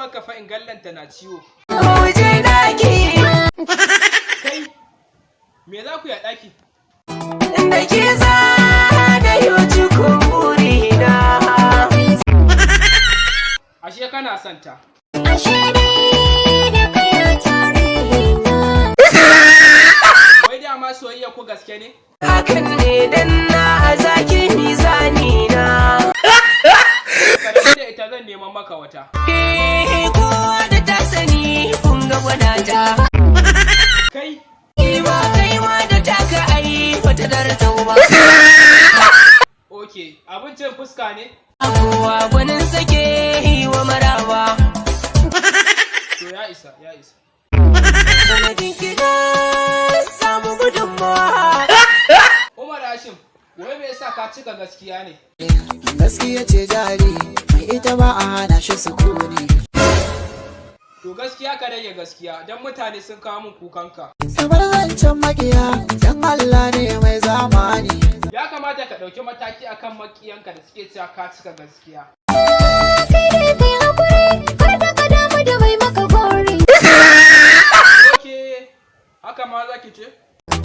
maka fa in gallanta na ciwo. Waje daki. Kai, me za ku yi a ɗaki? Da ke za da yau cikin burina. Ashe kana son ta. Ashe dai da kai tarihina. Wai dama soyayya ku gaske ne? Hakan ne dan na zaki mizani na. Kada da ita zan neman maka wata. Kowa da ta sani kun ga wadata. Kai, Ima kai ma da taka ai wata dartau ba. oke, abincin fuska ne? Kowa gwanin sake yi wa maraba. To ya isa, ya isa. Sanadin gida samu gudunmawa. Umar Hashim, wai me yasa ka cika gaskiya ne? Gaskiya ce jari, mai ita ba a hana shi sukuni. To gaskiya ka rage gaskiya, don mutane sun kawo min kukanka. Kamar zancen makiya, dan Allah ne mai zamani. Ya kamata ka ɗauki mataki akan makiyanka da suke cewa ka cika gaskiya. Kai hakuri, kar da ka damu da mai maka gori. Oke, haka ma za ki ce?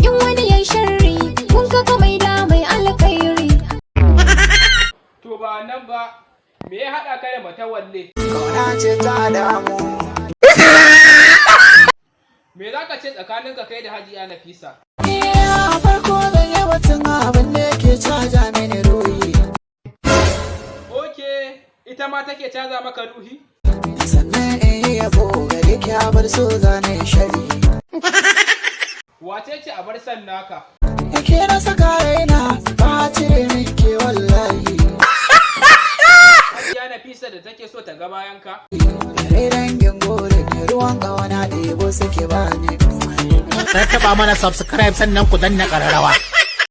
In wani yayi sharri, kun ga mai da mai alkhairi. To ba nan ba, me ya haɗa ka da matawalle? Kauna ce ta damu. Me za ka ce tsakaninka kai da Hajiya Nafisa? A farko zan yi batun abin da yake caja mini ruhi. Oke, ita ma take canza maka ruhi? Sannan in yi yabo gare ki a bar so zane shari. Wace ce a bar san naka? Yake na saka raina ba cire min ke wallahi. Hajiya Nafisa da take so ta ga bayan ka? Yare dangin gore ne ruwan ƙawana ɗebo suke bani. Ka taɓa mana subscribe sannan ku danna ƙararrawa.